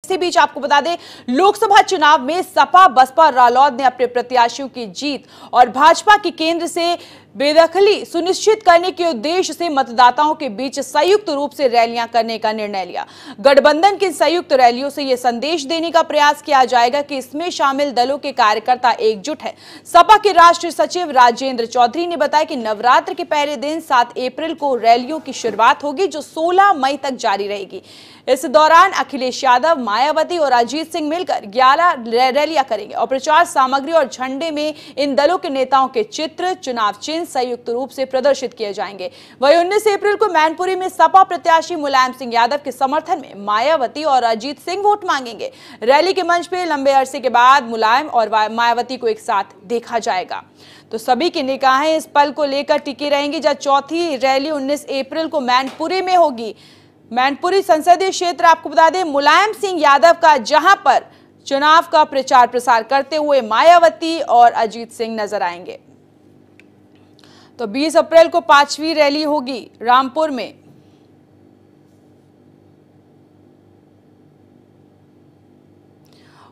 इसी बीच आपको बता दें, लोकसभा चुनाव में सपा बसपा रालोद ने अपने प्रत्याशियों की जीत और भाजपा की केंद्र से बेदखली सुनिश्चित करने के उद्देश्य से मतदाताओं के बीच संयुक्त रूप से रैलियां करने का निर्णय लिया। गठबंधन की संयुक्त रैलियों से यह संदेश देने का प्रयास किया जाएगा कि इसमें शामिल दलों के कार्यकर्ता एकजुट हैं। सपा के राष्ट्रीय सचिव राजेंद्र चौधरी ने बताया कि नवरात्र के पहले दिन 7 अप्रैल को रैलियों की शुरुआत होगी, जो 16 मई तक जारी रहेगी। इस दौरान अखिलेश यादव, मायावती और अजीत सिंह मिलकर 11 रैलियां करेंगे और प्रचार सामग्री और झंडे में इन दलों के नेताओं के चित्र, चुनाव चिन्ह संयुक्त रूप से प्रदर्शित किए जाएंगे। वहीं 19 अप्रैल को मैनपुरी में सपा प्रत्याशी मुलायम सिंह यादव के समर्थन में मायावती और अजीत सिंह वोट मांगेंगे। रैली के मंच पे लंबे अरसे के बाद मुलायम और मायावती को एक साथ देखा जाएगा। तो सभी की निगाहें इस पल को लेकर टिकी रहेंगी जब चौथी रैली 19 अप्रैल को मैनपुरी में होगी। मैनपुरी संसदीय क्षेत्र आपको बता दें मुलायम सिंह यादव का, जहां पर चुनाव का प्रचार प्रसार करते हुए मायावती और अजीत सिंह नजर आएंगे। तो 20 अप्रैल को 5वीं रैली होगी रामपुर में।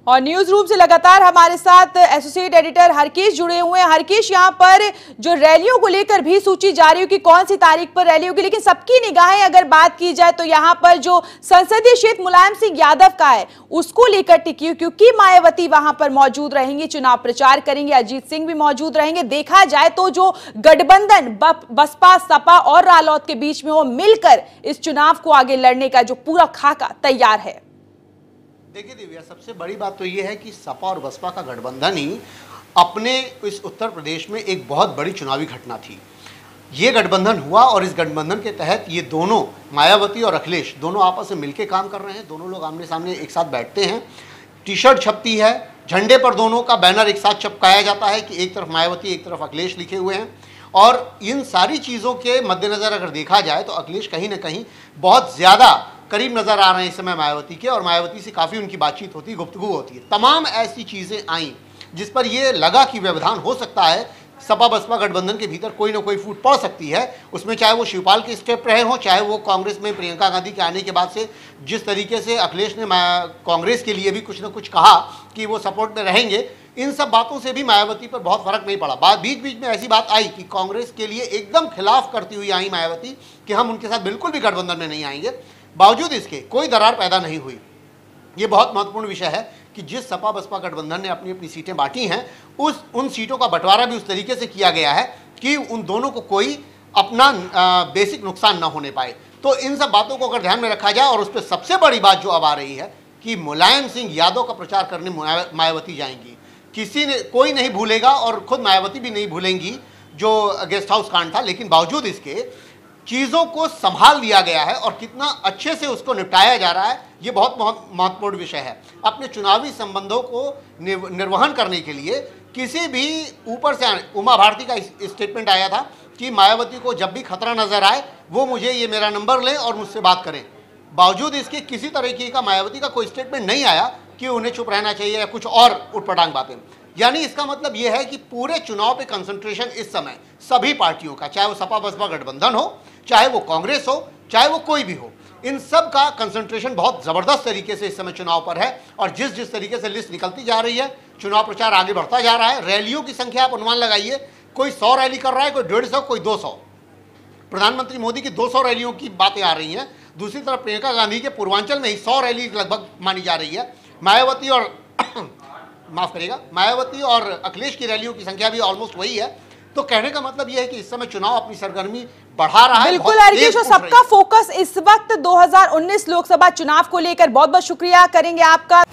और न्यूज रूम से लगातार हमारे साथ एसोसिएट एडिटर हरकेश जुड़े हुए हैं। हरकेश, यहाँ पर जो रैलियों को लेकर भी सूची जारी हो कि कौन सी तारीख पर रैली होगी, लेकिन सबकी निगाहें अगर बात की जाए तो यहाँ पर जो संसदीय क्षेत्र मुलायम सिंह यादव का है उसको लेकर टिकी, क्योंकि मायावती वहां पर मौजूद रहेंगी, चुनाव प्रचार करेंगे, अजीत सिंह भी मौजूद रहेंगे। देखा जाए तो जो गठबंधन बसपा सपा और रालोद के बीच में वो मिलकर इस चुनाव को आगे लड़ने का जो पूरा खाका तैयार है। देखिए दिव्या, सबसे बड़ी बात तो ये है कि सपा और बसपा का गठबंधन ही अपने इस उत्तर प्रदेश में एक बहुत बड़ी चुनावी घटना थी। ये गठबंधन हुआ और इस गठबंधन के तहत ये दोनों मायावती और अखिलेश दोनों आपस में मिलकर काम कर रहे हैं। दोनों लोग आमने सामने एक साथ बैठते हैं, टी शर्ट छपती है, झंडे पर दोनों का बैनर एक साथ चिपकाया जाता है कि एक तरफ मायावती एक तरफ अखिलेश लिखे हुए हैं। और इन सारी चीज़ों के मद्देनज़र अगर देखा जाए तो अखिलेश कहीं ना कहीं बहुत ज़्यादा करीब नज़र आ रहे हैं इस समय मायावती के, और मायावती से काफ़ी उनकी बातचीत होती है, गुफ्तगू होती है। तमाम ऐसी चीज़ें आईं जिस पर यह लगा कि व्यवधान हो सकता है, सपा बसपा गठबंधन के भीतर कोई ना कोई फूट पड़ सकती है। उसमें चाहे वो शिवपाल के स्टेप रहे हों, चाहे वो कांग्रेस में प्रियंका गांधी के आने के बाद से जिस तरीके से अखिलेश ने कांग्रेस के लिए भी कुछ ना कुछ कहा कि वो सपोर्ट में रहेंगे, इन सब बातों से भी मायावती पर बहुत फर्क नहीं पड़ा। बीच बीच में ऐसी बात आई कि कांग्रेस के लिए एकदम खिलाफ करती हुई आई मायावती कि हम उनके साथ बिल्कुल भी गठबंधन में नहीं आएंगे। बावजूद इसके कोई दरार पैदा नहीं हुई। ये बहुत महत्वपूर्ण विषय है कि जिस सपा बसपा गठबंधन ने अपनी अपनी सीटें बांटी हैं, उन सीटों का बंटवारा भी उस तरीके से किया गया है कि उन दोनों को कोई अपना बेसिक नुकसान ना होने पाए। तो इन सब बातों को अगर ध्यान में रखा जाए, और उस पर सबसे बड़ी बात जो अब आ रही है कि मुलायम सिंह यादव का प्रचार करने मायावती जाएंगी। कोई नहीं भूलेगा और खुद मायावती भी नहीं भूलेंगी जो गेस्ट हाउस कांड था, लेकिन बावजूद इसके चीज़ों को संभाल लिया गया है और कितना अच्छे से उसको निपटाया जा रहा है, ये बहुत महत्वपूर्ण विषय है। अपने चुनावी संबंधों को निर्वहन करने के लिए किसी भी ऊपर से उमा भारती का स्टेटमेंट आया था कि मायावती को जब भी खतरा नजर आए वो ये मेरा नंबर लें और मुझसे बात करें। बावजूद इसके किसी तरीके का मायावती का कोई स्टेटमेंट नहीं आया कि उन्हें चुप रहना चाहिए या कुछ और उटपटांग बातें। यानी इसका मतलब यह है कि पूरे चुनाव पे कंसंट्रेशन इस समय सभी पार्टियों का, चाहे वो सपा बसपा गठबंधन हो, चाहे वो कांग्रेस हो, चाहे वो कोई भी हो, इन सब का कंसंट्रेशन बहुत ज़बरदस्त तरीके से इस समय चुनाव पर है। और जिस तरीके से लिस्ट निकलती जा रही है, चुनाव प्रचार आगे बढ़ता जा रहा है। रैलियों की संख्या आप अनुमान लगाइए, कोई 100 रैली कर रहा है, कोई 150, कोई 200। प्रधानमंत्री मोदी की 200 रैलियों की बातें आ रही हैं। दूसरी तरफ प्रियंका गांधी के पूर्वांचल में ही 100 रैली लगभग मानी जा रही है। मायावती और माफ करिएगा, मायावती और अखिलेश की रैलियों की संख्या भी ऑलमोस्ट वही है। तो कहने का मतलब यह है कि इस समय चुनाव अपनी सरगर्मी बढ़ा रहा है। बिल्कुल हरकेश, सबका फोकस इस वक्त 2019 लोकसभा चुनाव को लेकर। बहुत बहुत शुक्रिया करेंगे आपका।